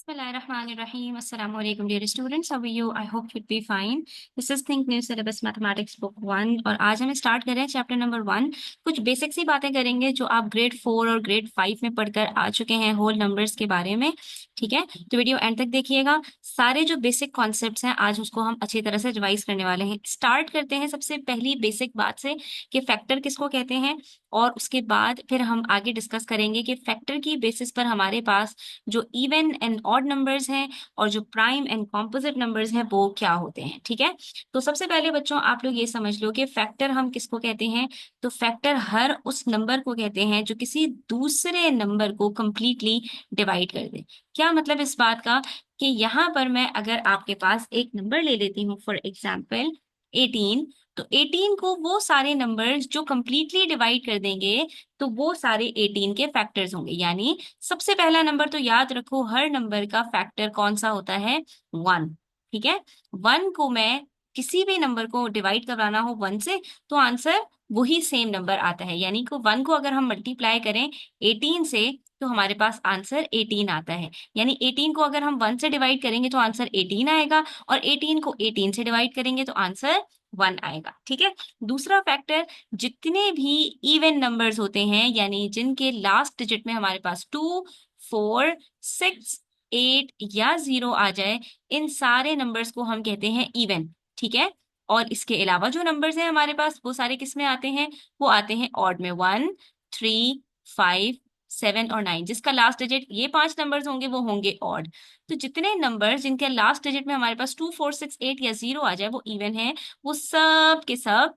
Bismillahirrahmanirrahim. Assalamu alaikum dear students. How are you? I hope you'd be fine. This is Think New Syllabus Mathematics Book 1 और आज हम start कर रहे हैं chapter number 1। कुछ basic सी बातें करेंगे जो आप ग्रेड 4 और ग्रेड 5 में पढ़कर आ चुके हैं होल नंबर्स के बारे में। ठीक है, तो वीडियो एंड तक देखिएगा। सारे जो बेसिक कॉन्सेप्ट्स हैं आज उसको हम अच्छी तरह से रिवाइज करने वाले हैं। स्टार्ट करते हैं सबसे पहली बेसिक बात से कि फैक्टर किसको कहते हैं, और उसके बाद फिर हम आगे डिस्कस करेंगे कि फैक्टर की बेसिस पर हमारे पास जो इवन एंड ऑड नंबर्स हैं और जो प्राइम एंड कॉम्पोजिट नंबर्स हैं वो क्या होते हैं। ठीक है, तो सबसे पहले बच्चों आप लोग ये समझ लो कि फैक्टर हम किसको कहते हैं। तो फैक्टर हर उस नंबर को कहते हैं जो किसी दूसरे नंबर को कंप्लीटली डिवाइड कर दे। क्या मतलब इस बात का कि यहाँ पर मैं अगर आपके पास एक नंबर ले लेती हूँ, फॉर एग्जाम्पल 18, तो 18 को वो सारे नंबर्स जो कंप्लीटली डिवाइड कर देंगे तो वो सारे 18 के फैक्टर्स होंगे। यानी सबसे पहला नंबर तो याद रखो, हर नंबर का फैक्टर कौन सा होता है, 1। ठीक है, 1 को मैं किसी भी नंबर को डिवाइड करवाना हो 1 से तो आंसर वही सेम नंबर आता है। यानी कि 1 को अगर हम मल्टीप्लाई करें 18 से तो हमारे पास आंसर 18 आता है। यानी 18 को अगर हम 1 से डिवाइड करेंगे तो आंसर 18 आएगा, और 18 को 18 से डिवाइड करेंगे तो आंसर 1 आएगा। ठीक है, दूसरा फैक्टर, जितने भी इवन नंबर्स होते हैं यानी जिनके लास्ट डिजिट में हमारे पास 2, 4, 6, 8 या 0 आ जाए, इन सारे नंबर्स को हम कहते हैं इवन। ठीक है, और इसके अलावा जो नंबर्स हैं हमारे पास वो सारे किस में आते हैं, वो आते हैं ऑड में। 1, 3, 5, 7 और 9, जिसका लास्ट डिजिट ये 5 नंबर्स होंगे वो होंगे ऑड। तो जितने नंबर्स जिनके लास्ट डिजिट में हमारे पास 2, 4, 6, 8 या 0 आ जाए वो इवन है, वो सब के सब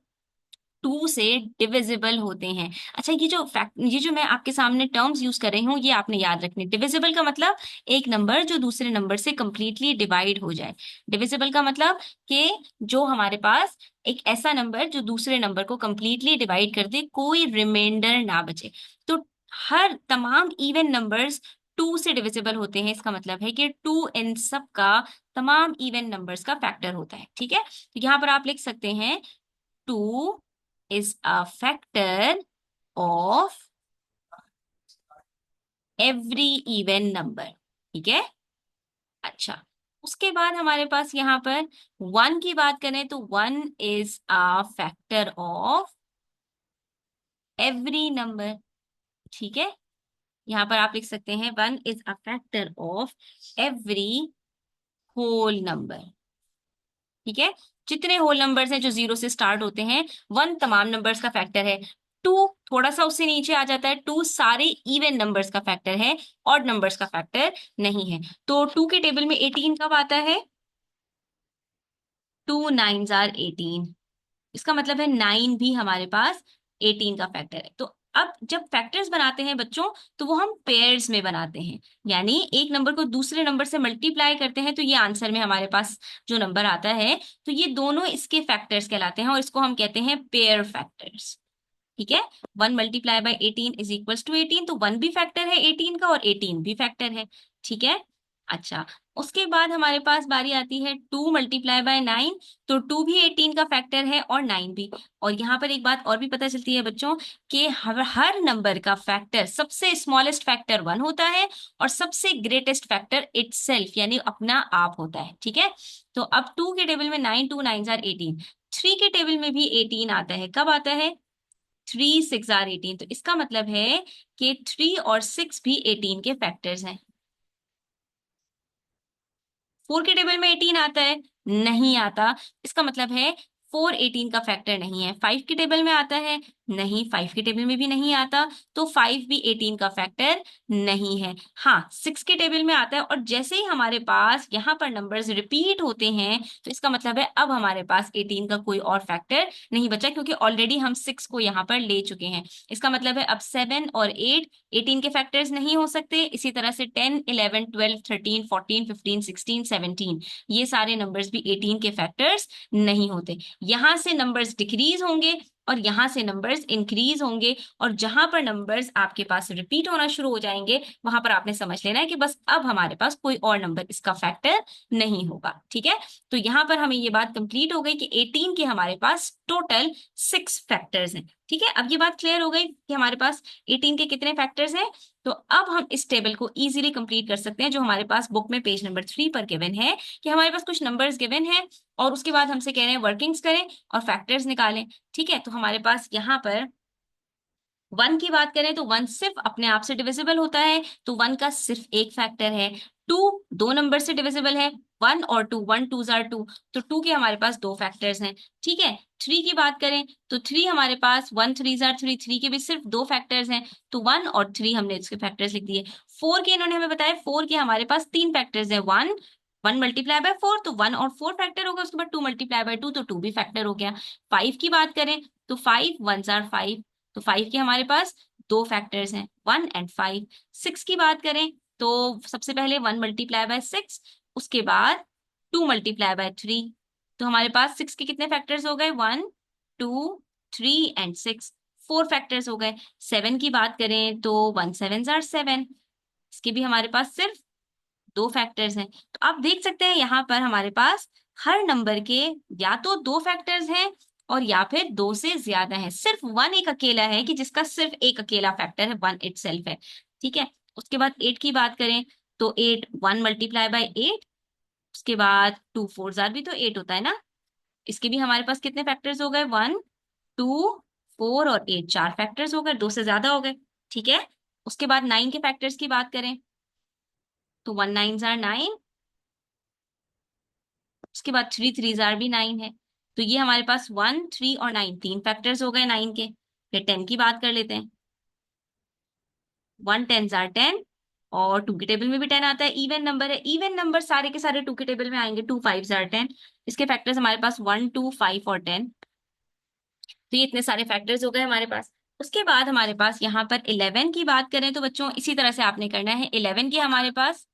2 से डिविजिबल होते हैं। अच्छा, ये जो मैं आपके सामने टर्म्स यूज कर रही हूँ ये आपने याद रखने। डिविजिबल का मतलब एक नंबर जो दूसरे नंबर से कंप्लीटली डिवाइड हो जाए। डिविजिबल का मतलब कि जो हमारे पास एक ऐसा नंबर जो दूसरे नंबर को कंप्लीटली डिवाइड कर दे, कोई रिमाइंडर ना बचे। तो हर तमाम इवन नंबर्स 2 से डिविजिबल होते हैं। इसका मतलब है कि 2 इन सब का तमाम इवन नंबर्स का फैक्टर होता है। ठीक है, तो यहाँ पर आप लिख सकते हैं 2 is a factor of every even number। ठीक है, अच्छा, उसके बाद हमारे पास यहाँ पर 1 की बात करें तो 1 is a factor of every number। ठीक है, यहाँ पर आप लिख सकते हैं 1 is a factor of every whole number। ठीक है, जितने होल नंबर्स हैं जो 0 से स्टार्ट होते हैं, 1 तमाम नंबर्स का फैक्टर है। 2 थोड़ा सा उससे नीचे आ जाता है, 2 सारे इवन नंबर्स का फैक्टर है, ऑड नंबर्स का फैक्टर नहीं है। तो 2 के टेबल में 18 कब आता है, 2 9s are 18। इसका मतलब है 9 भी हमारे पास 18 का फैक्टर है। तो अब जब फैक्टर्स बनाते हैं बच्चों तो वो हम पेयर्स में बनाते हैं। यानी एक नंबर को दूसरे नंबर से मल्टीप्लाई करते हैं तो ये आंसर में हमारे पास जो नंबर आता है तो ये दोनों इसके फैक्टर्स कहलाते हैं और इसको हम कहते हैं पेयर फैक्टर्स। ठीक है, 1 multiply by 18 is equals to 18, तो 1 भी फैक्टर है 18 का और 18 भी फैक्टर है। ठीक है, अच्छा, उसके बाद हमारे पास बारी आती है 2 मल्टीप्लाई बाय 9, तो 2 भी 18 का फैक्टर है और 9 भी। और यहाँ पर एक बात और भी पता चलती है बच्चों कि हर नंबर का फैक्टर सबसे स्मॉलेस्ट फैक्टर 1 होता है और सबसे ग्रेटेस्ट फैक्टर इटसेल्फ यानी अपना आप होता है। ठीक है, तो अब 2 के टेबल में 9, 2 9s are 18, 3 के टेबल में भी 18 आता है। कब आता है, 3 6 are 18। तो इसका मतलब है कि 3 और 6 भी 18 के फैक्टर्स हैं। 4 के टेबल में 18 आता है, नहीं आता। इसका मतलब है 4 18 का फैक्टर नहीं है। 5 के टेबल में आता है, नहीं, 5 के टेबल में भी नहीं आता, तो 5 भी 18 का फैक्टर नहीं है। हाँ, 6 के टेबल में आता है, और जैसे ही हमारे पास यहाँ पर नंबर्स रिपीट होते हैं तो इसका मतलब है अब हमारे पास 18 का कोई और फैक्टर नहीं बचा, क्योंकि ऑलरेडी हम 6 को यहाँ पर ले चुके हैं। इसका मतलब है अब 7 और 8 18 के फैक्टर्स नहीं हो सकते। इसी तरह से 10 11 12 13 14 15 16 17 ये सारे नंबर्स भी 18 के फैक्टर्स नहीं होते। यहां से नंबर्स डिक्रीज होंगे और यहां से नंबर्स इंक्रीज होंगे, और जहां पर नंबर्स आपके पास रिपीट होना शुरू हो जाएंगे वहां पर आपने समझ लेना है कि बस अब हमारे पास कोई और नंबर इसका फैक्टर नहीं होगा। ठीक है, तो यहां पर हमें ये बात कंप्लीट हो गई कि 18 के हमारे पास टोटल 6 फैक्टर्स हैं। ठीक है, अब ये बात क्लियर हो गई कि हमारे पास 18 के कितने फैक्टर्स हैं। तो अब हम इस टेबल को इजीली कंप्लीट कर सकते हैं जो हमारे पास बुक में पेज नंबर 3 पर गिवन है, कि हमारे पास कुछ नंबर्स गिवन है और उसके बाद हमसे कह रहे हैं वर्किंग्स करें और फैक्टर्स निकालें। ठीक है, तो हमारे पास यहाँ पर 1 की बात करें तो 1 सिर्फ अपने आप से डिविजिबल होता है, तो 1 का सिर्फ एक फैक्टर है। 2 दो नंबर से डिविजिबल है, 1 और 2, 1 2 जार 2, तो 2 के हमारे पास दो फैक्टर्स हैं। ठीक है, 3 की बात करें तो 3 हमारे पास 1 3 जार 3, 3 के भी सिर्फ दो फैक्टर्स हैं, तो 1 और 3 हमने इसके फैक्टर्स लिख दिए। 4 के इन्होंने हमें बताया 4 के हमारे पास तीन फैक्टर्स हैं, 1 1 मल्टीप्लाई बाय 4 तो 1 और 4 फैक्टर होगा, उसके बाद 2 मल्टीप्लाई बाय 2 तो 2 भी फैक्टर हो गया। 5 की बात करें तो 5 1 जार 5, तो 5 के हमारे पास दो फैक्टर्स हैं, 1 एंड 5। 6 की बात करें तो सबसे पहले 1 मल्टीप्लाई बाय 6, उसके बाद 2 मल्टीप्लाई बाय 3, तो हमारे पास 6 के कितने फैक्टर्स हो गए, 1 2 3 एंड 6, 4 फैक्टर्स हो गए। 7 की बात करें तो 1 7 जार 7, इसके भी हमारे पास सिर्फ दो फैक्टर्स हैं। तो आप देख सकते हैं यहाँ पर हमारे पास हर नंबर के या तो दो फैक्टर्स हैं और या फिर दो से ज्यादा है। सिर्फ 1 एक अकेला है कि जिसका सिर्फ एक अकेला फैक्टर है, 1 इटसेल्फ है। ठीक है, उसके बाद 8 की बात करें तो 8 1 मल्टीप्लाई बाय 8, उसके बाद 2 4 जार भी तो 8 होता है ना, इसके भी हमारे पास कितने फैक्टर्स हो गए, 1 2 4 और 8, चार फैक्टर्स हो गए, दो से ज्यादा हो गए। ठीक है, उसके बाद 9 के फैक्टर्स की बात करें तो 1 9 जार 9, उसके बाद 3 3 जार भी 9 है, तो ये हमारे पास 1 3 और 9 तीन फैक्टर्स हो गए 9 के। फिर 10 की बात कर लेते हैं, 1 10 जार 10, और 2 के टेबल में भी 10 आता है, इवन नंबर है, इवन नंबर सारे के सारे 2 के टेबल में आएंगे, 2 5 जार 10, इसके फैक्टर्स हमारे पास 1 2 5 और 10, तो ये इतने सारे फैक्टर्स हो गए हमारे पास। उसके बाद हमारे पास यहाँ पर 11 की बात करें तो बच्चों इसी तरह से आपने करना है। 11 के हमारे पास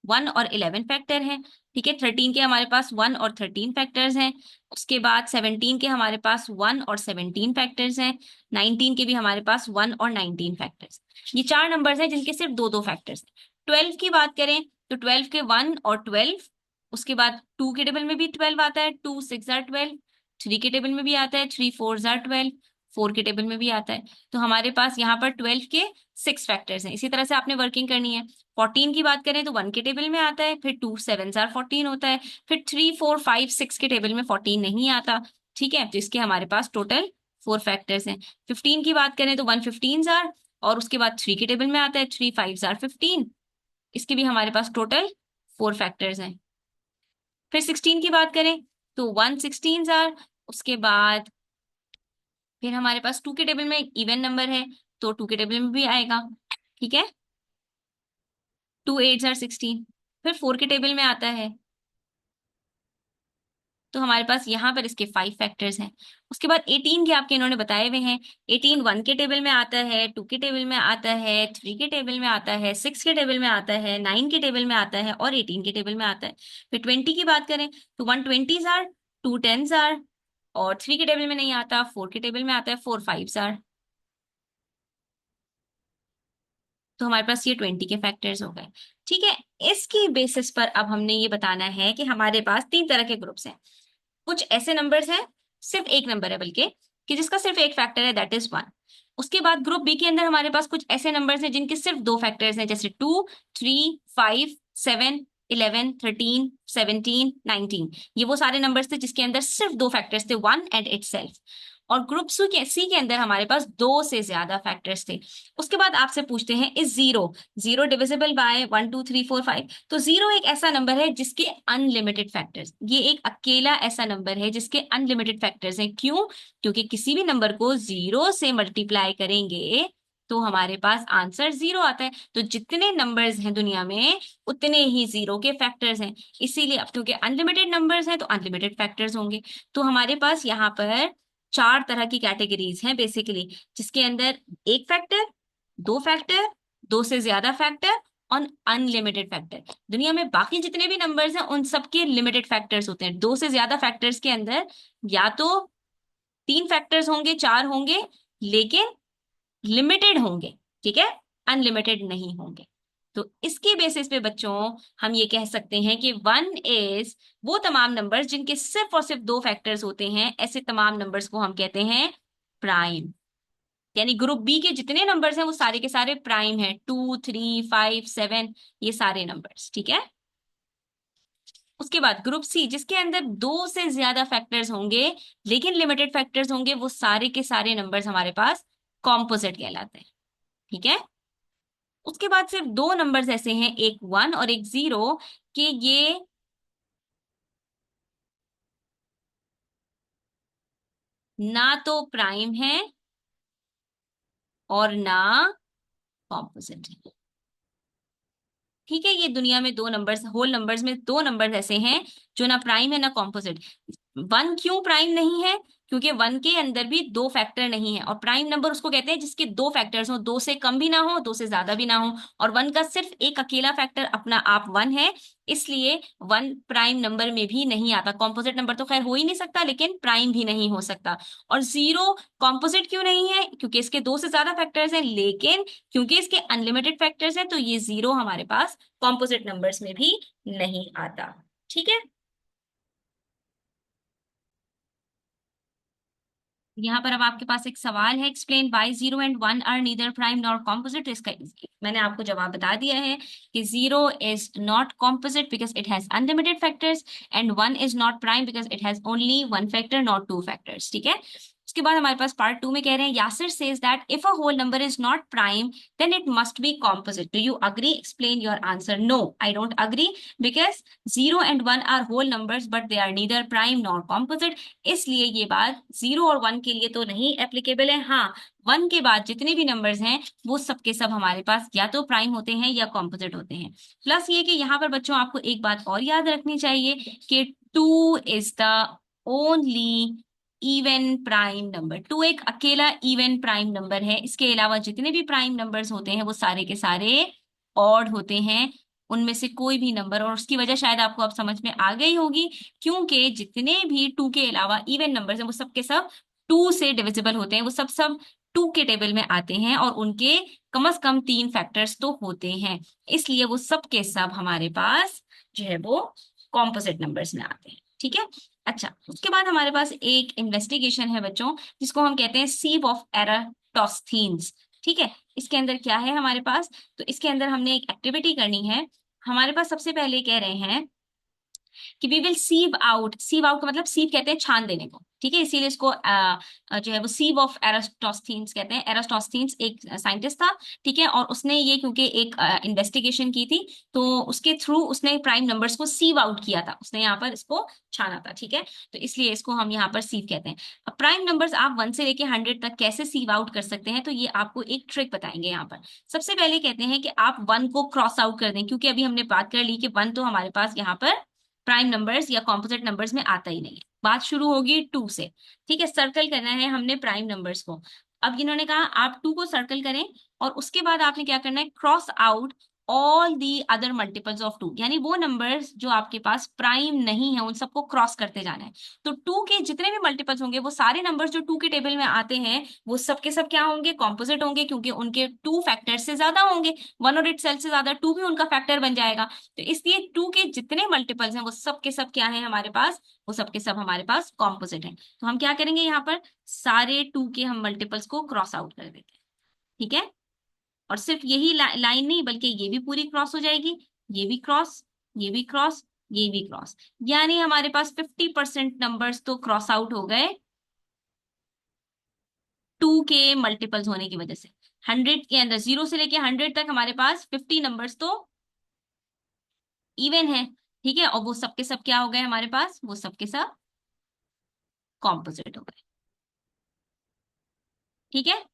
1 और 11 फैक्टर हैं। ठीक है, 13 के हमारे पास 1 और 13 फैक्टर्स हैं। उसके बाद 17 के हमारे पास 1 और 17 फैक्टर्स हैं। 19 के भी हमारे पास 1 और 19 फैक्टर्स। ये चार नंबर्स हैं जिनके सिर्फ दो दो फैक्टर्स। 12 की बात करें तो 12 के 1 और 12, उसके बाद 2 के टेबल में भी 12 आता है, 2 6 जार 12, 3 के टेबल में भी आता है, 3 4 जार 12, 4 के टेबल में भी आता है। तो हमारे पास यहाँ पर 12 के 6 फैक्टर्स हैं। इसी तरह से आपने वर्किंग करनी है। 14 की बात करें तो 1 के टेबल में आता है, फिर 2 7 जार 14 होता है, फिर 3 4 5 6 के टेबल में 14 नहीं आता। ठीक है, तो इसके हमारे पास टोटल 4 फैक्टर्स हैं। 15 की बात करें तो 1 15 जार, और उसके बाद 3 के टेबल में आता है, 3 5 जार 15, इसके भी हमारे पास टोटल 4 फैक्टर्स हैं। फिर 16 की बात करें तो 1 16 जार, उसके बाद फिर हमारे पास 2 के टेबल में इवन नंबर है, तो 2 के टेबल में भी आएगा। ठीक है, 2 8 जार 16, फिर 4 के टेबल में आता है, तो हमारे पास यहाँ पर इसके 5 फैक्टर्स हैं। उसके बाद 18 के आपके इन्होंने बताए हुए हैं। 18 1 के टेबल में आता है, 2 के टेबल में आता है, 3 के टेबल में आता है, 6 के टेबल में आता है, 9 के टेबल में आता है और 18 के टेबल में आता है। फिर 20 की बात करें तो 1 20 जार, 2 10 जार, और 3 के टेबल में नहीं आता, 4 के टेबल में आता है, 4 5 जार। तो हमारे पास ये 20 के फैक्टर्स हो गए। ठीक है, इसकी बेसिस पर अब हमने ये बताना है कि हमारे पास तीन तरह के ग्रुप्स हैं। कुछ ऐसे नंबर्स हैं, सिर्फ एक नंबर है बल्कि, कि जिसका सिर्फ एक फैक्टर है, दैट इज 1। उसके बाद ग्रुप बी के अंदर हमारे पास कुछ ऐसे नंबर्स हैं जिनके सिर्फ दो फैक्टर्स हैं, जैसे 2 3 5 7 11 13 17 19। ये वो सारे नंबर्स थे जिसके अंदर सिर्फ दो फैक्टर्स थे, 1 एंड इटसेल्फ। और ग्रुप सी के अंदर हमारे पास दो से ज्यादा फैक्टर्स थे। उसके बाद आपसे पूछते हैं, is zero zero divisible by 1 2 3 4 5? तो जीरो एक ऐसा नंबर है जिसके अनलिमिटेड फैक्टर्स, ये एक अकेला ऐसा नंबर है जिसके अनलिमिटेड फैक्टर्स हैं। क्यों? क्योंकि किसी भी नंबर को जीरो से मल्टीप्लाई करेंगे तो हमारे पास आंसर जीरो आता है। तो जितने नंबर्स हैं दुनिया में उतने ही जीरो के फैक्टर्स हैं, इसीलिए अब क्योंकि अनलिमिटेड नंबर्स हैं तो अनलिमिटेड फैक्टर्स होंगे। तो हमारे पास यहाँ पर चार तरह की कैटेगरीज हैं बेसिकली, जिसके अंदर एक फैक्टर, दो फैक्टर, दो से ज्यादा फैक्टर और अनलिमिटेड फैक्टर। दुनिया में बाकी जितने भी नंबर्स हैं उन सबके लिमिटेड फैक्टर्स होते हैं। दो से ज्यादा फैक्टर्स के अंदर या तो तीन फैक्टर्स होंगे, चार होंगे, लेकिन लिमिटेड होंगे। ठीक है, अनलिमिटेड नहीं होंगे। तो इसके बेसिस पे बच्चों हम ये कह सकते हैं कि 1 इज वो तमाम नंबर्स जिनके सिर्फ और सिर्फ दो फैक्टर्स होते हैं, ऐसे तमाम नंबर्स को हम कहते हैं प्राइम। यानी ग्रुप बी के जितने नंबर्स हैं वो सारे के सारे प्राइम हैं, 2, 3, 5, 7, ये सारे नंबर्स, ठीक है। उसके बाद ग्रुप सी, जिसके अंदर दो से ज्यादा फैक्टर्स होंगे लेकिन लिमिटेड फैक्टर्स होंगे, वो सारे के सारे नंबर्स हमारे पास कॉम्पोजिट कहलाते हैं, ठीक है। उसके बाद सिर्फ दो नंबर्स ऐसे हैं, एक 1 और एक 0, कि ये ना तो प्राइम है और ना कॉम्पोजिट है, ठीक है। ये दुनिया में दो नंबर्स, होल नंबर्स में दो नंबर्स ऐसे हैं जो ना प्राइम है ना कॉम्पोजिट। 1 क्यों प्राइम नहीं है? क्योंकि 1 के अंदर भी दो फैक्टर नहीं है, और प्राइम नंबर उसको कहते हैं जिसके दो फैक्टर्स हो, दो से कम भी ना हो, दो से ज्यादा भी ना हो, और 1 का सिर्फ एक अकेला फैक्टर अपना आप 1 है, इसलिए 1 प्राइम नंबर में भी नहीं आता। कॉम्पोजिट नंबर तो खैर हो ही नहीं सकता, लेकिन प्राइम भी नहीं हो सकता। और 0 कॉम्पोजिट क्यों नहीं है? क्योंकि इसके दो से ज्यादा फैक्टर्स हैं, लेकिन क्योंकि इसके अनलिमिटेड फैक्टर्स हैं, तो ये 0 हमारे पास कॉम्पोजिट नंबर्स में भी नहीं आता, ठीक है। यहाँ पर अब आपके पास एक सवाल है, explain why 0 and 1 are neither prime nor composite. इसका मैंने आपको जवाब बता दिया है कि 0 is not composite because it has unlimited factors, and 1 is not prime because it has only one factor not two factors, ठीक है। उसके बाद हमारे पास पार्ट 2 में कह रहे हैं, Yasir says that if a whole number is not prime then it must be composite, do you agree? Explain your answer. No, I don't agree, because 0 and 1 are whole numbers but they are neither prime nor composite. इसलिए ये बात 0 और 1 के लिए तो नहीं applicable है। हाँ, 1 के बाद जितने भी नंबर्स हैं वो सब के सब हमारे पास या तो प्राइम होते हैं या कॉम्पोजिट होते हैं। प्लस ये कि यहाँ पर बच्चों आपको एक बात और याद रखनी चाहिए कि 2 is the only even prime number. 2 एक अकेला इवन प्राइम नंबर है, इसके अलावा जितने भी प्राइम नंबर्स होते हैं वो सारे के सारे ऑड होते हैं, उनमें से कोई भी नंबर। और उसकी वजह शायद आपको अब समझ में आ गई होगी, क्योंकि जितने भी 2 के अलावा इवन नंबर्स हैं वो सब के सब 2 से डिविजिबल होते हैं, वो सब सब 2 के टेबल में आते हैं, और उनके कम से कम 3 फैक्टर्स तो होते हैं, इसलिए वो सब के सब हमारे पास जो है वो कॉम्पोजिट नंबर्स में आते हैं, ठीक है। अच्छा, उसके बाद हमारे पास एक इन्वेस्टिगेशन है बच्चों, जिसको हम कहते हैं सीव ऑफ एराटोस्थीन्स, ठीक है। इसके अंदर क्या है हमारे पास? तो इसके अंदर हमने एक एक्टिविटी करनी है। हमारे पास सबसे पहले कह रहे हैं कि वी विल सीव आउट, सीव आउट का मतलब सीव कहते हैं छान देने को, ठीक है, इसीलिए इसको जो है वो सीव ऑफ एरास्टोस्थीन्स कहते हैं। एरास्टोस्थीन्स एक साइंटिस्ट था, ठीक है, और उसने ये क्योंकि एक इन्वेस्टिगेशन की थी, तो उसके थ्रू उसने प्राइम नंबर्स को सीव आउट किया था, उसने यहाँ पर इसको छाना था, ठीक है, तो इसलिए इसको हम यहाँ पर सीव कहते हैं। अब प्राइम नंबर्स आप 1 से लेके 100 तक कैसे सीव आउट कर सकते हैं, तो ये आपको एक ट्रिक बताएंगे यहाँ पर। सबसे पहले कहते हैं कि आप 1 को क्रॉस आउट कर दें, क्योंकि अभी हमने बात कर ली कि 1 तो हमारे पास यहाँ पर प्राइम नंबर्स या कॉम्पोजिट नंबर्स में आता ही नहीं है। बात शुरू होगी 2 से, ठीक है, सर्कल करना है हमने प्राइम नंबर्स को। अब इन्होंने कहा आप 2 को सर्कल करें, और उसके बाद आपने क्या करना है, cross out all the other multiples of 2, यानी वो नंबर्स जो आपके पास प्राइम नहीं है उन सबको क्रॉस करते जाना है। तो 2 के जितने भी मल्टीपल्स होंगे, वो सारे नंबर्स जो 2 के टेबल में आते हैं वो सब के सब क्या होंगे, कॉम्पोजिट होंगे, क्योंकि उनके 2 फैक्टर से ज्यादा होंगे, 1 और इट सेल्फ से ज्यादा, 2 भी उनका फैक्टर बन जाएगा। तो इसलिए 2 के जितने मल्टीपल्स हैं वो सब के सब क्या है हमारे पास, वो सब के सब हमारे पास कॉम्पोजिट हैं। तो हम क्या करेंगे, यहाँ पर सारे 2 के हम मल्टीपल्स को क्रॉस आउट कर देते हैं, ठीक है। और सिर्फ यही लाइन नहीं, बल्कि ये भी पूरी क्रॉस हो जाएगी, ये भी क्रॉस, ये भी क्रॉस, ये भी क्रॉस, यानी हमारे पास 50% नंबर्स तो क्रॉस आउट हो गए 2 के मल्टीपल्स होने की वजह से। 100 के अंदर 0 से लेके 100 तक हमारे पास 50 नंबर्स तो इवन है, ठीक है, और वो सबके सब क्या हो गए हमारे पास, वो सबके सब कॉम्पोजिट हो गए, ठीक है।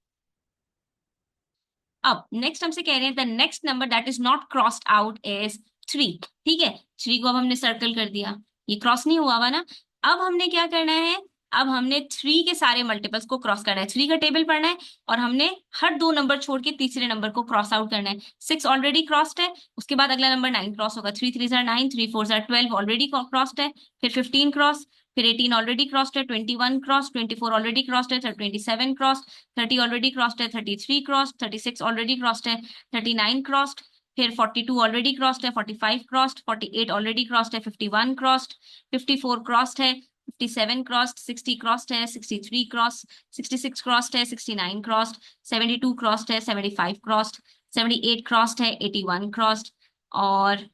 अब नेक्स्ट हमसे कह रहे हैं the next number that is not crossed out is 3, ठीक है। 3 को अब हमने सर्कल कर दिया, ये क्रॉस नहीं हुआ हुआ ना। अब हमने क्या करना है, अब हमने 3 के सारे मल्टीपल्स को क्रॉस करना है, 3 का टेबल पढ़ना है, और हमने हर 2 नंबर छोड़ के तीसरे नंबर को क्रॉस आउट करना है। 6 ऑलरेडी क्रॉस्ड है, उसके बाद अगला नंबर 9 क्रॉस होगा, 3 3 9, 3 4 12 ऑलरेडी क्रॉस्ड है, फिर 15 क्रॉस, फिर 18 ऑलरेडी क्रॉस्ड है, 21 क्रॉस, 24 ऑलरेडी क्रॉस्ड है, 27 क्रॉस, 30 ऑलरेडी क्रॉस्ड है, 33 क्रॉस्ड, 36 ऑलरेडी क्रॉस्ड है, 39 क्रॉस्ड, फिर 42 ऑलरेडी क्रॉस्ड है, 45 क्रॉस्ड, 48 ऑलरेडी क्रॉस्ड है, 51 क्रॉस्ड, 54 क्रॉस्ड है, 57 क्रॉस्ड, 60 क्रॉस्ड है, 63 क्रॉस, 66 क्रॉस्ड है, 69 क्रॉस्ड, 72 क्रॉस्ड है, 75 क्रॉस्ड, 78 क्रॉस्ड है, 81 क्रॉस्ड, और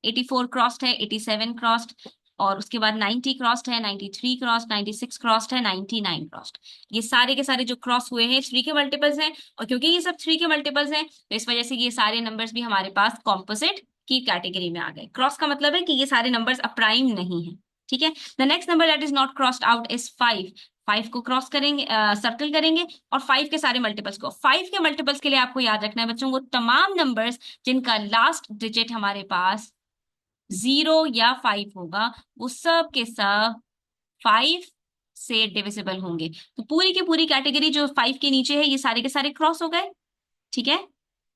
84 क्रॉस्ड है, 87 क्रॉस्ड, और उसके बाद 90 क्रॉस्ड है, 93 क्रॉस्ड, 96 क्रॉस्ड है, 99 क्रॉस्ड। ये सारे के सारे जो क्रॉस हुए हैं 3 के मल्टीपल्स हैं, और क्योंकि ये सब 3 के मल्टीपल्स हैं तो इस वजह से ये सारे नंबर्स भी हमारे पास कॉम्पोजिट की कैटेगरी में आ गए। क्रॉस का मतलब है कि ये सारे नंबर्स अब प्राइम नहीं है। ठीक है, the next number that is not crossed out is 5। 5 को क्रॉस करेंगे, सर्कल करेंगे, और 5 के सारे मल्टीपल्स को, 5 के मल्टीपल्स के लिए आपको याद रखना है बच्चों, वो तमाम नंबर्स जिनका लास्ट डिजिट हमारे पास 0 या 5 होगा, वो सब के सब 5 से डिविजिबल होंगे। तो पूरी की पूरी कैटेगरी जो 5 के नीचे है ये सारे के सारे क्रॉस हो गए। ठीक है,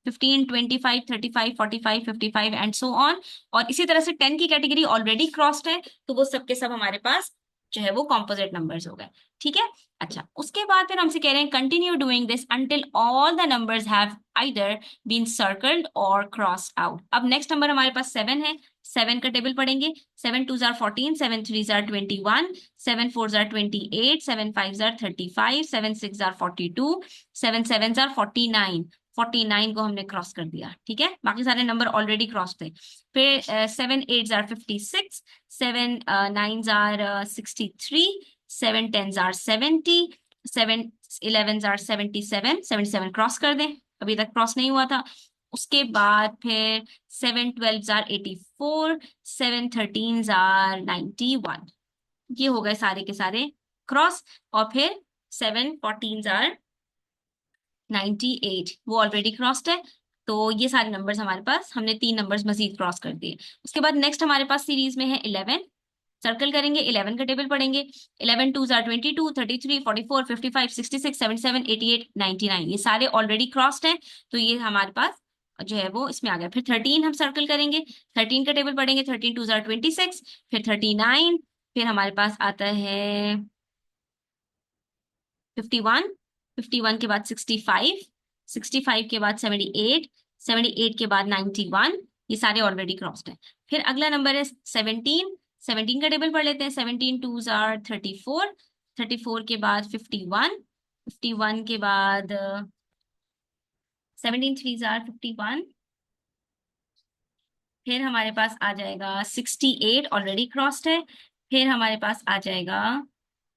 15, 25, 35, 45, 55 एंड सो ऑन। और इसी तरह से 10 की कैटेगरी ऑलरेडी क्रॉस्ड है, तो वो सब के सब हमारे पास जो है वो कॉम्पोजिट नंबर्स हो गए। ठीक है, अच्छा, उसके बाद फिर हमसे कह रहे हैं continue doing this until all the numbers have either been circled और क्रॉस्ड आउट। अब नेक्स्ट नंबर हमारे पास 7 है, 7 का टेबल पढ़ेंगे। 7 2 jar 14, 7 3 jar 21, 7 4 jar 28, 7 5 jar 35, 7 6 jar 42, 7 7 jar 49। 49 को हमने क्रॉस कर दिया। ठीक है, बाकी सारे नंबर ऑलरेडी क्रॉस थे। फिर 7 8 jar 56, 7 9 jar 63, 7 10 jar 70, 7 11 jar 77, 77 cross कर दें, अभी तक क्रॉस नहीं हुआ था। उसके बाद फिर 7 12 जार 84, 7 13 जार 91, ये हो गए सारे के सारे क्रॉस। और फिर 7 14 जार 98, वो ऑलरेडी क्रॉस्ड है। तो ये सारे नंबर्स हमारे पास, हमने 3 नंबर्स मजीद क्रॉस कर दिए। उसके बाद नेक्स्ट हमारे पास सीरीज में है 11। सर्कल करेंगे, 11 का टेबल पढ़ेंगे। 11 2 जार 22, 33, 44, 55, 66, 77, 88, 99, ये सारे ऑलरेडी क्रॉस्ड हैं, तो ये हमारे पास जो है वो इसमें आ गया। फिर 13 हम सर्कल करेंगे, 13 का टेबल पढ़ेंगे। 13 2 जार 26, फिर 39, फिर हमारे पास आता है 51, 51 के बाद 65, 65 के बाद 78, 78 के बाद 91, ये सारे ऑलरेडी क्रॉस्ड हैं। फिर अगला नंबर है 17, 17 का टेबल पढ़ लेते हैं। 17 टू जार 34, 34 के बाद 51, 51 के बाद 17 थ्री जार 51, फिर हमारे पास आ जाएगा 68, ऑलरेडी क्रॉस्ड है। फिर हमारे पास आ जाएगा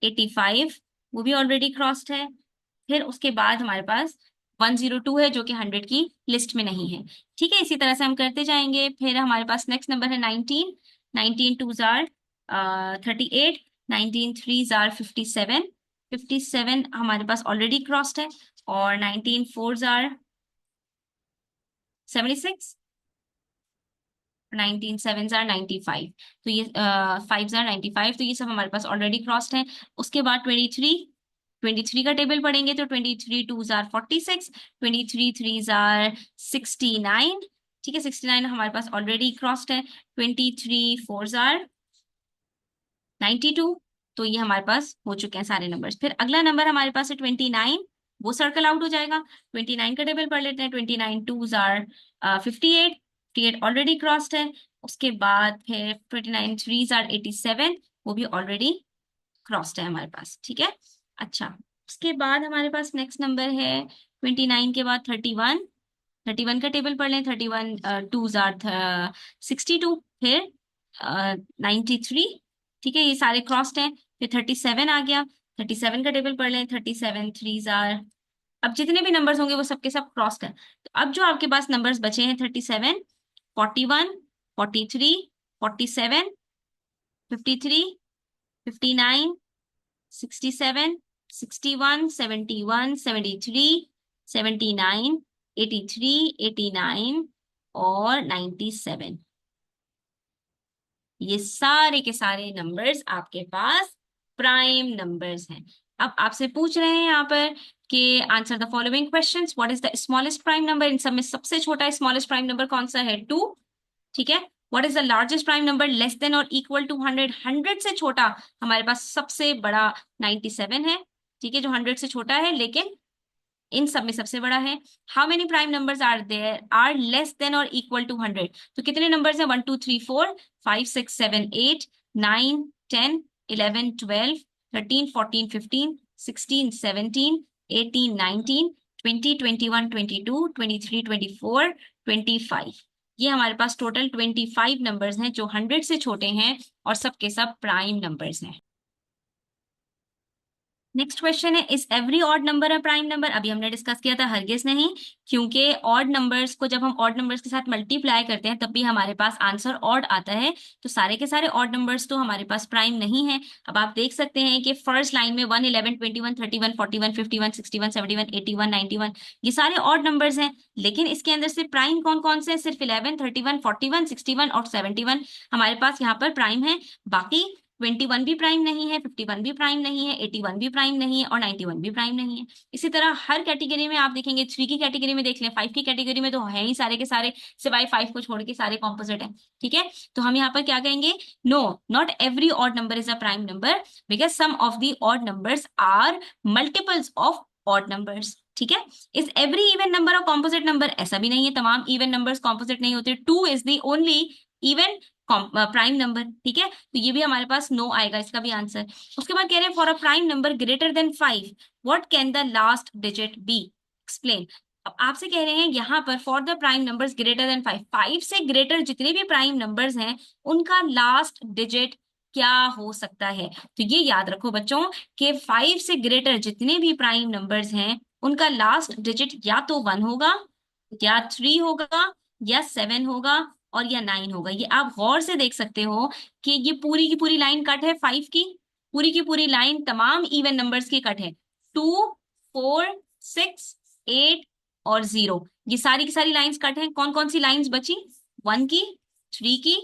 85, वो भी ऑलरेडी क्रॉस्ड है। फिर उसके बाद हमारे पास 102 है जो कि 100 की लिस्ट में नहीं है। ठीक है, इसी तरह से हम करते जाएंगे। फिर हमारे पास नेक्स्ट नंबर है 19, 19 टू जार 38, 19 थ्री जार 57, 57 हमारे पास ऑलरेडी क्रॉस्ड है। और 19 फोर जार 76, 19 सेवन जार 95, तो ये 5 जार 95, तो ये सब हमारे पास ऑलरेडी क्रॉस्ड है। उसके बाद 23, 23 का टेबल पढ़ेंगे तो 23 टू जार 46, 23 थ्री जार 69। ठीक है, 69 हमारे पास ऑलरेडी क्रॉस्ड है। 23 फोर जार 92, तो ये हमारे पास हो चुके हैं सारे नंबर्स। फिर अगला नंबर हमारे पास है 29, वो सर्कल आउट हो जाएगा। 29 का टेबल पढ़ लेते हैं। 29 टू जार 58, 58 ऑलरेडी क्रॉस्ड है। उसके बाद फिर 29 थ्री जार 87, वो भी ऑलरेडी क्रॉस्ड है हमारे पास। ठीक है, अच्छा, उसके बाद हमारे पास नेक्स्ट नंबर है 29 के बाद 31, 31 का टेबल पढ़ लें। 31 टू जार 62, फिर 93। ठीक है, ये सारे क्रॉस्ड हैं। फिर 37 आ गया, 37 का टेबल पढ़ लें। 37 थ्री जार, अब जितने भी नंबर्स होंगे वो सबके सब क्रॉस्ड है। तो अब जो आपके पास नंबर्स बचे हैं 37, 41, 43, 47, 53, 59, 67, 61, 71, 73, 79, 83, 89 और 97, ये सारे के सारे नंबर्स आपके पास प्राइम नंबर्स हैं। अब आपसे पूछ रहे हैं यहाँ पर कि answer the following questions, what is the smallest prime number, इन सब में सबसे छोटा स्मॉलेस्ट प्राइम नंबर कौन सा है? 2। ठीक है, what is the largest prime number less than और इक्वल टू 100, 100 से छोटा हमारे पास सबसे बड़ा 97 है। ठीक है, जो 100 से छोटा है लेकिन इन सब में सबसे बड़ा है। How many prime numbers are there are less than और इक्वल टू 100, तो कितने नंबर्स हैं? 1 2 3 4 5 6 7 8 9 10 11 12 13 14 15 16 17 18 19 20 21 22 23 24 25। ये हमारे पास टोटल 25 नंबर्स हैं जो 100 से छोटे हैं और सबके सब प्राइम नंबर्स हैं। नेक्स्ट क्वेश्चन है, इस एवरी ऑड नंबर अ प्राइम नंबर? अभी हमने डिस्कस किया था, हरगिज नहीं, क्योंकि ऑड नंबर्स को जब हम ऑड नंबर्स के साथ मल्टीप्लाई करते हैं तब भी हमारे पास आंसर ऑड आता है, तो सारे के सारे ऑड नंबर्स तो हमारे पास प्राइम नहीं है। अब आप देख सकते हैं कि फर्स्ट लाइन में 1 11 21 31 41 51 61 71 81 91 ये सारे ऑड नंबर्स हैं, लेकिन इसके अंदर से प्राइम कौन कौन से हैं? सिर्फ 11 31 41 61 और 71 हमारे पास यहाँ पर प्राइम है। बाकी 21 भी प्राइम नहीं है, 51 भी प्राइम नहीं है, 81 भी प्राइम नहीं है और 91 भी प्राइम नहीं है। इसी तरह हर कैटेगरी में आप देखेंगे, 3 की कैटेगरी में देख लें, 5 की कैटेगरी में तो है ही सारे के सारे, सिवाय 5 को छोड़ के सारे कॉम्पोजिट हैं। ठीक है, तो हम यहाँ पर क्या कहेंगे? No, not every odd number is a prime number because some of the odd numbers are multiples of odd numbers. ठीक है, is every even number a composite number? ऐसा भी नहीं है, तमाम इवन नंबर्स कॉम्पोजिट नहीं होते। 2 is the only even prime number. ठीक है, तो ये भी हमारे पास नो आएगा, इसका भी आंसर। उसके बाद कह रहे हैं for a prime number greater than 5 what can the last digit be? Explain. अब आपसे कह रहे हैं यहाँ पर for the prime numbers greater than 5, 5 से ग्रेटर जितने भी प्राइम नंबर्स हैं उनका लास्ट डिजिट क्या हो सकता है? तो ये याद रखो बच्चों कि 5 से ग्रेटर जितने भी प्राइम नंबर्स हैं उनका लास्ट डिजिट या तो 1 होगा, या 3 होगा, या 7 होगा, और या 9 होगा। ये आप गौर से देख सकते हो कि ये पूरी की पूरी लाइन कट है 5 की, पूरी की पूरी लाइन तमाम इवन नंबर्स की कट है। 2 4 6 8 और 0, ये सारी की सारी लाइंस कट हैं। कौन कौन सी लाइंस बची? 1 की, 3 की,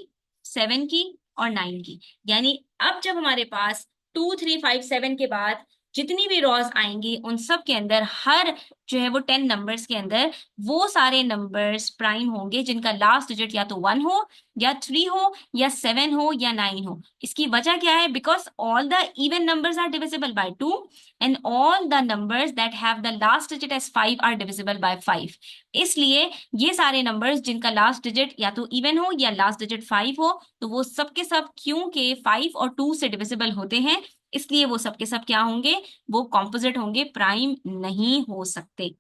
7 की और 9 की। यानी अब जब हमारे पास 2 3 5 7 के बाद जितनी भी रॉज आएंगी उन सब के अंदर हर जो है वो 10 नंबर्स के अंदर वो सारे नंबर्स प्राइम होंगे जिनका लास्ट डिजिट या तो 1 हो, या 3 हो, या 7 हो, या 9 हो। इसकी वजह क्या है? Because all the even numbers are divisible by 2 and all the numbers that have the last digit as 5 are divisible by 5। इसलिए ये सारे नंबर्स जिनका लास्ट डिजिट या तो इवन हो या लास्ट डिजिट 5 हो, तो वो सब के सब क्योंकि 5 और 2 से डिविजिबल होते हैं, इसलिए वो सब के सब क्या होंगे? वो कॉम्पोजिट होंगे, प्राइम नहीं हो सकते।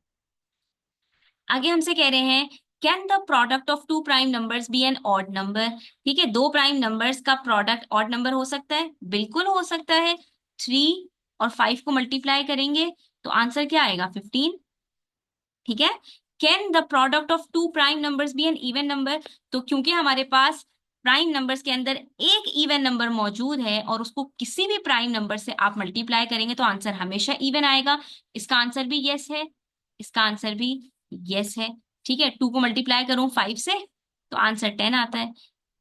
आगे हमसे कह रहे हैं can the product of two prime numbers be an odd number? ठीक है, दो प्राइम नंबर्स का प्रोडक्ट ऑड नंबर हो सकता है? बिल्कुल हो सकता है। 3 और 5 को मल्टीप्लाई करेंगे तो आंसर क्या आएगा? 15। ठीक है, can the product of two prime numbers be an even number? तो क्योंकि हमारे पास प्राइम नंबर्स के अंदर एक इवन नंबर मौजूद है और उसको किसी भी प्राइम नंबर से आप मल्टीप्लाई करेंगे तो आंसर हमेशा इवन आएगा। इसका आंसर भी यस है, इसका आंसर भी यस है। ठीक है, 2 को मल्टीप्लाई करूं 5 से तो आंसर 10 आता है,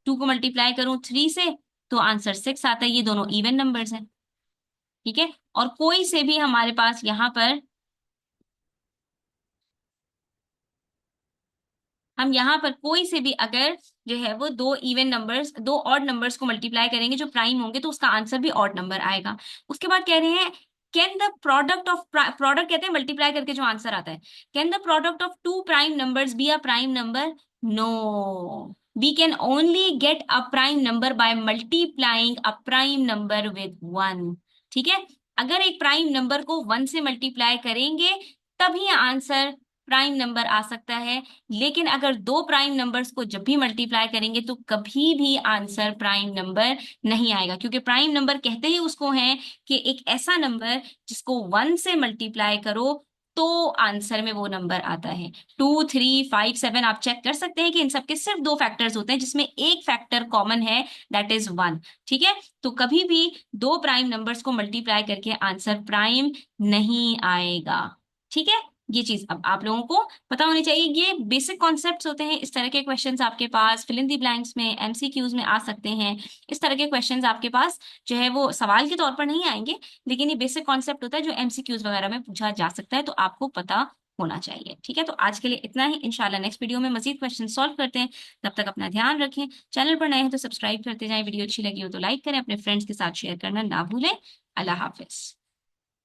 2 को मल्टीप्लाई करूं 3 से तो आंसर 6 आता है। ये दोनों इवन नंबर्स हैं। ठीक है, और कोई से भी हमारे पास यहाँ पर हम यहाँ पर कोई से भी अगर जो है वो दो इवन नंबर्स, दो ऑड नंबर्स को मल्टीप्लाई करेंगे जो प्राइम होंगे तो उसका आंसर भी ऑड नंबर आएगा। उसके बाद कह रहे हैं can the product of, product कहते हैं मल्टीप्लाई करके जो आंसर आता है, can the product of two prime numbers be a prime number? No, we can only get a prime number by multiplying a prime number with 1। ठीक है, अगर एक प्राइम नंबर को 1 से मल्टीप्लाई करेंगे तभी आंसर प्राइम नंबर आ सकता है, लेकिन अगर दो प्राइम नंबर्स को जब भी मल्टीप्लाई करेंगे तो कभी भी आंसर प्राइम नंबर नहीं आएगा, क्योंकि प्राइम नंबर कहते ही उसको है कि एक ऐसा नंबर जिसको 1 से मल्टीप्लाई करो तो आंसर में वो नंबर आता है। 2 3 5 7 आप चेक कर सकते हैं कि इन सबके सिर्फ दो फैक्टर्स होते हैं जिसमें एक फैक्टर कॉमन है, दैट इज 1। ठीक है, तो कभी भी दो प्राइम नंबर्स को मल्टीप्लाई करके आंसर प्राइम नहीं आएगा। ठीक है, ये चीज अब आप लोगों को पता होनी चाहिए। ये बेसिक कॉन्सेप्ट्स होते हैं। इस तरह के क्वेश्चंस आपके पास फिल इन द ब्लैंक्स में, एमसीक्यूज में आ सकते हैं। इस तरह के क्वेश्चंस आपके पास जो है वो सवाल के तौर पर नहीं आएंगे, लेकिन ये बेसिक कॉन्सेप्ट होता है जो एमसीक्यूज वगैरह में पूछा जा सकता है, तो आपको पता होना चाहिए। ठीक है, तो आज के लिए इतना ही। इंशाल्लाह नेक्स्ट वीडियो में मजीद क्वेश्चन सॉल्व करते हैं। तब तक अपना ध्यान रखें। चैनल पर नए हैं तो सब्सक्राइब करते जाएं। वीडियो अच्छी लगी हो तो लाइक करें, अपने फ्रेंड्स के साथ शेयर करना ना भूलें। अल्लाह हाफिज।